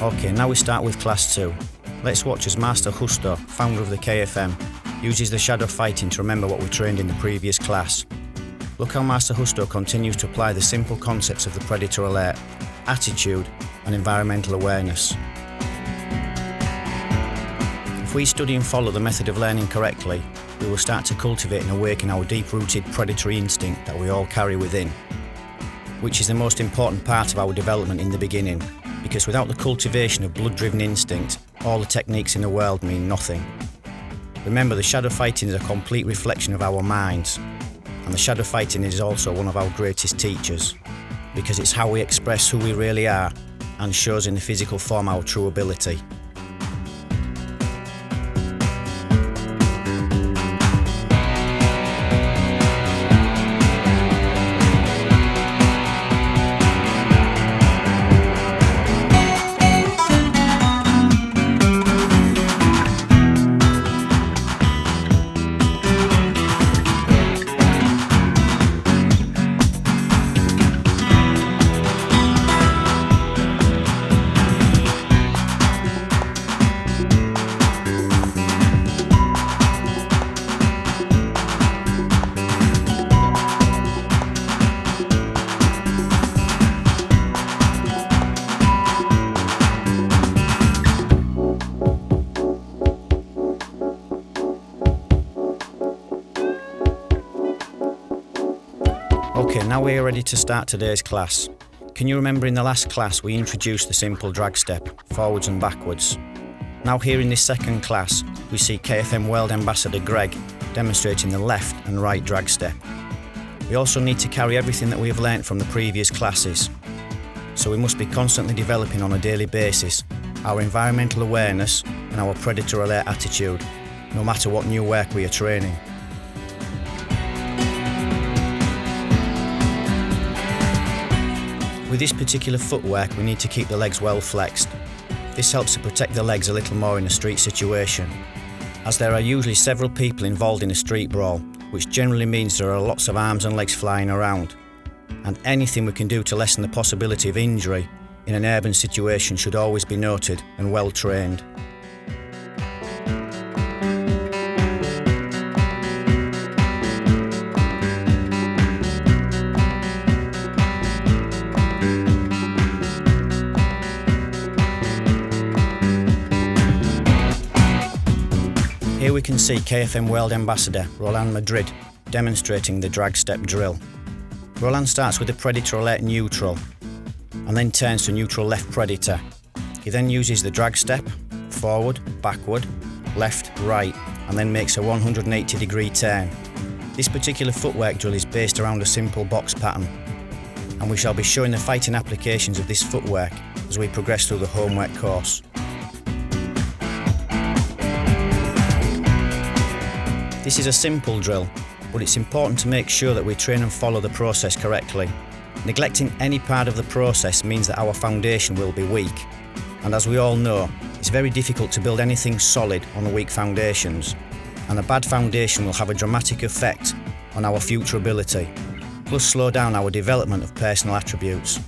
Okay, now we start with Class 2. Let's watch as Master Justo, founder of the KFM, uses the shadow fighting to remember what we trained in the previous class. Look how Master Justo continues to apply the simple concepts of the predator alert, attitude and environmental awareness. If we study and follow the method of learning correctly, we will start to cultivate and awaken our deep-rooted predatory instinct that we all carry within, which is the most important part of our development in the beginning, because without the cultivation of blood-driven instinct, all the techniques in the world mean nothing. Remember, the shadow fighting is a complete reflection of our minds, and the shadow fighting is also one of our greatest teachers, because it's how we express who we really are and shows in the physical form our true ability. Okay, now we are ready to start today's class. Can you remember in the last class we introduced the simple drag step, forwards and backwards? Now here in this second class, we see KFM World Ambassador Greg demonstrating the left and right drag step. We also need to carry everything that we have learnt from the previous classes. So we must be constantly developing on a daily basis our environmental awareness and our predator alert attitude, no matter what new work we are training. With this particular footwork, we need to keep the legs well flexed. This helps to protect the legs a little more in a street situation, as there are usually several people involved in a street brawl, which generally means there are lots of arms and legs flying around. And anything we can do to lessen the possibility of injury in an urban situation should always be noted and well trained. Here we can see KFM World Ambassador Roland Madrid demonstrating the drag step drill. Roland starts with the predator alert neutral and then turns to neutral left predator. He then uses the drag step, forward, backward, left, right, and then makes a 180-degree turn. This particular footwork drill is based around a simple box pattern, and we shall be showing the fighting applications of this footwork as we progress through the homework course. This is a simple drill, but it's important to make sure that we train and follow the process correctly. Neglecting any part of the process means that our foundation will be weak. And as we all know, it's very difficult to build anything solid on weak foundations. And a bad foundation will have a dramatic effect on our future ability, plus slow down our development of personal attributes.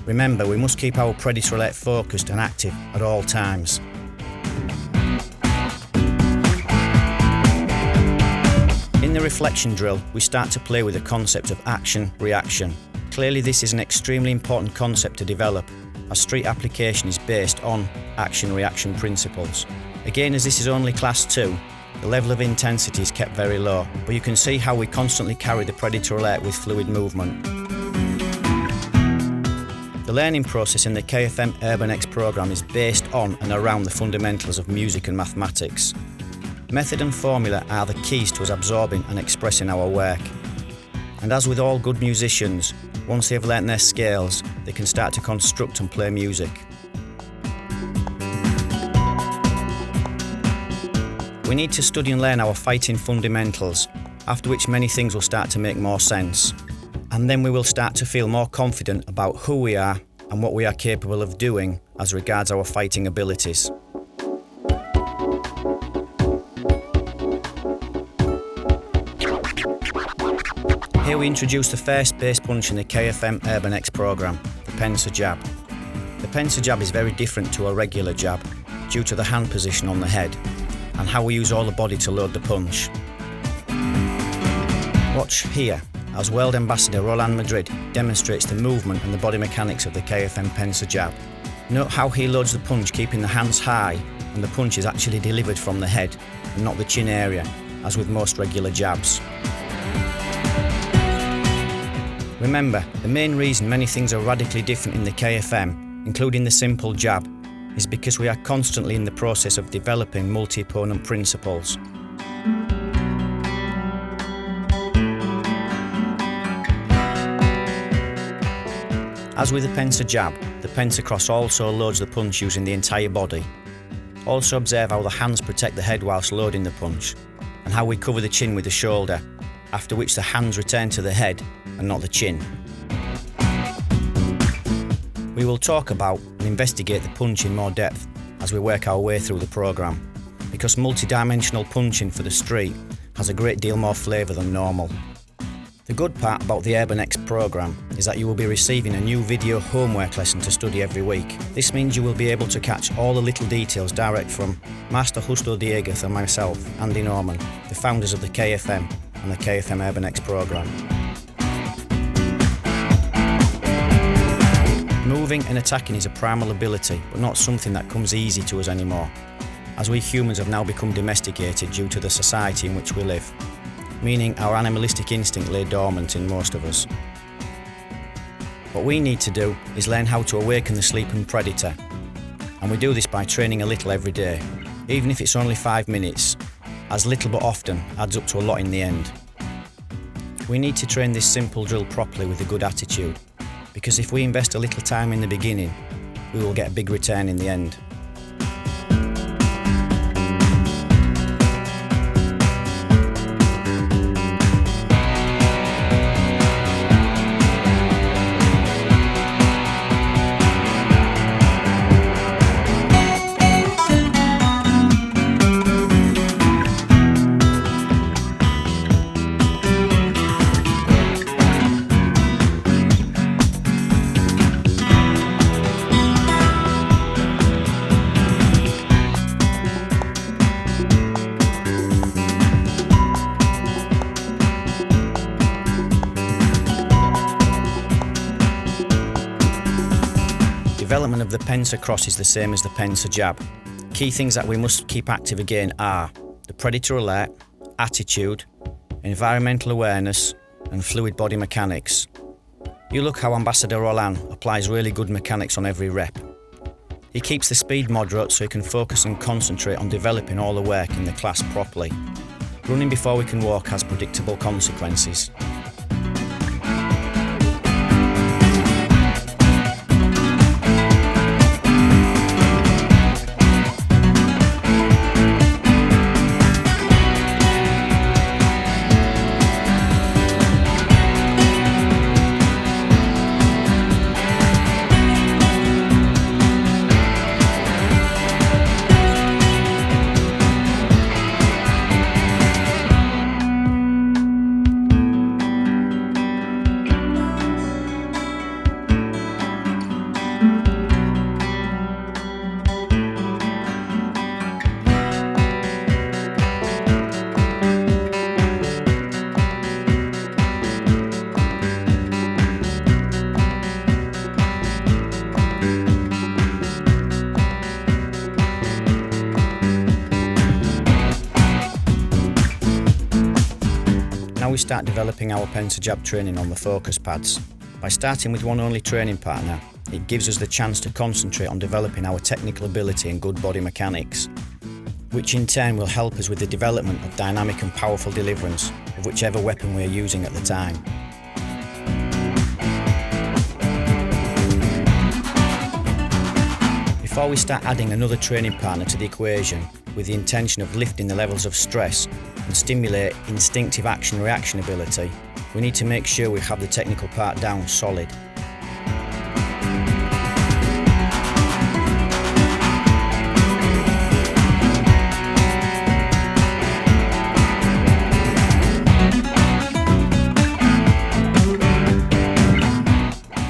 Remember, we must keep our predator alert focused and active at all times. In the reflection drill, we start to play with the concept of action-reaction. Clearly this is an extremely important concept to develop, as street application is based on action-reaction principles. Again, as this is only Class 2, the level of intensity is kept very low, but you can see how we constantly carry the predator alert with fluid movement. The learning process in the KFM Urban X program is based on and around the fundamentals of music and mathematics. Method and formula are the keys to us absorbing and expressing our work. And as with all good musicians, once they have learnt their scales, they can start to construct and play music. We need to study and learn our fighting fundamentals, after which many things will start to make more sense. And then we will start to feel more confident about who we are and what we are capable of doing as regards our fighting abilities. Here we introduce the first bass punch in the KFM Urban X program, the Pensa jab. The The Pencer jab is very different to a regular jab due to the hand position on the head and how we use all the body to load the punch. Watch here as World Ambassador Roland Madrid demonstrates the movement and the body mechanics of the KFM Pencer jab. Note how he loads the punch keeping the hands high and the punch is actually delivered from the head and not the chin area, as with most regular jabs. Remember, the main reason many things are radically different in the KFM, including the simple jab, is because we are constantly in the process of developing multi-opponent principles. As with the Pencer jab, the Pencer cross also loads the punch using the entire body. Also observe how the hands protect the head whilst loading the punch, and how we cover the chin with the shoulder, after which the hands return to the head and not the chin. We will talk about and investigate the punch in more depth as we work our way through the programme, because multi-dimensional punching for the street has a great deal more flavour than normal. The good part about the Urban X programme is that you will be receiving a new video homework lesson to study every week. This means you will be able to catch all the little details direct from Master Justo Dieguez and myself, Andy Norman, the founders of the KFM and the KFM Urban X programme. Moving and attacking is a primal ability, but not something that comes easy to us anymore, as we humans have now become domesticated due to the society in which we live, meaning our animalistic instinct lay dormant in most of us. What we need to do is learn how to awaken the sleeping predator, and we do this by training a little every day, even if it's only 5 minutes, as little but often adds up to a lot in the end. We need to train this simple drill properly with a good attitude, because if we invest a little time in the beginning, we will get a big return in the end. Development of the Pencer cross is the same as the Pencer jab. Key things that we must keep active again are the predator alert, attitude, environmental awareness and fluid body mechanics. You look how Ambassador Roland applies really good mechanics on every rep. He keeps the speed moderate so he can focus and concentrate on developing all the work in the class properly. Running before we can walk has predictable consequences. Now we start developing our Pencer jab training on the focus pads. By starting with one only training partner, it gives us the chance to concentrate on developing our technical ability and good body mechanics, which in turn will help us with the development of dynamic and powerful deliverance of whichever weapon we are using at the time. Before we start adding another training partner to the equation with the intention of lifting the levels of stress and stimulate instinctive action-reaction ability, we need to make sure we have the technical part down solid.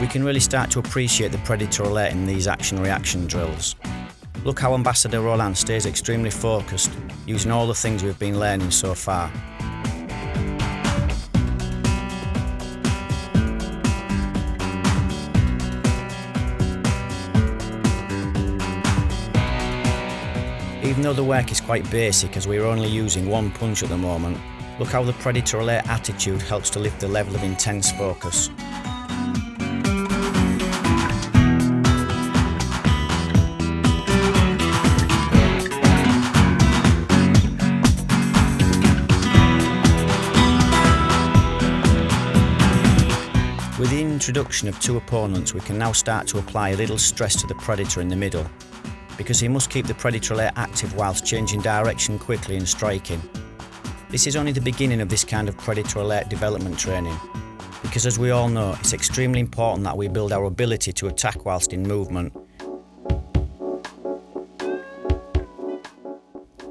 We can really start to appreciate the predator alert in these action-reaction drills. Look how Ambassador Roland stays extremely focused, using all the things we've been learning so far. Even though the work is quite basic as we are only using one punch at the moment, look how the predator alert attitude helps to lift the level of intense focus. With the introduction of two opponents, we can now start to apply a little stress to the predator in the middle, because he must keep the predator alert active whilst changing direction quickly and striking. This is only the beginning of this kind of predator alert development training, because as we all know, it's extremely important that we build our ability to attack whilst in movement.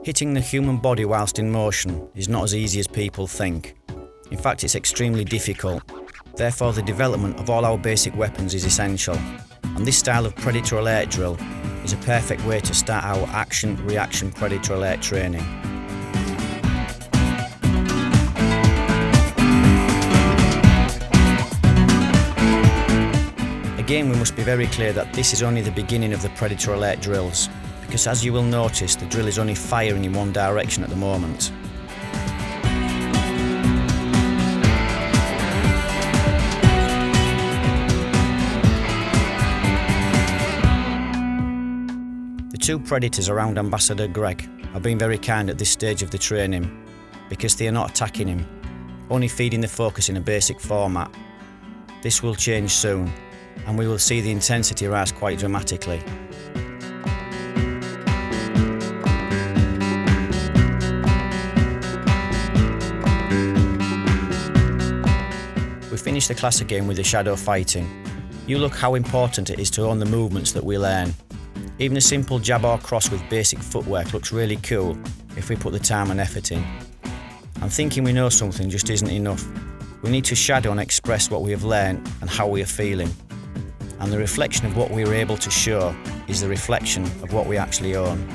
Hitting the human body whilst in motion is not as easy as people think. In fact, it's extremely difficult. Therefore, the development of all our basic weapons is essential, and this style of predator alert drill is a perfect way to start our action-reaction predator alert training. Again, we must be very clear that this is only the beginning of the predator alert drills, because as you will notice, the drill is only firing in one direction at the moment. The two predators around Ambassador Greg have been very kind at this stage of the training, because they are not attacking him, only feeding the focus in a basic format. This will change soon, and we will see the intensity rise quite dramatically. We finished the class again with the shadow fighting. You look how important it is to own the movements that we learn. Even a simple jab or cross with basic footwork looks really cool if we put the time and effort in. And thinking we know something just isn't enough. We need to shadow and express what we have learned and how we are feeling. And the reflection of what we are able to show is the reflection of what we actually own.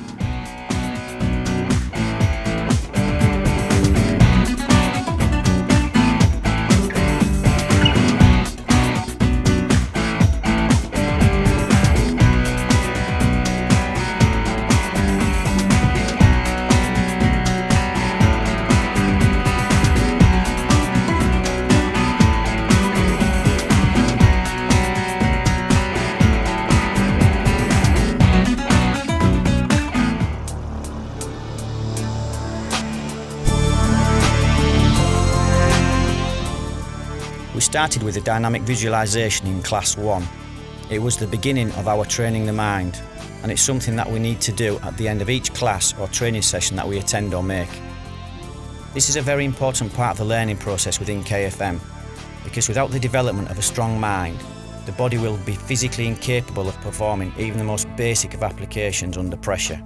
We started with a dynamic visualization in Class 1. It was the beginning of our training the mind, and it's something that we need to do at the end of each class or training session that we attend or make. This is a very important part of the learning process within KFM, because without the development of a strong mind, the body will be physically incapable of performing even the most basic of applications under pressure.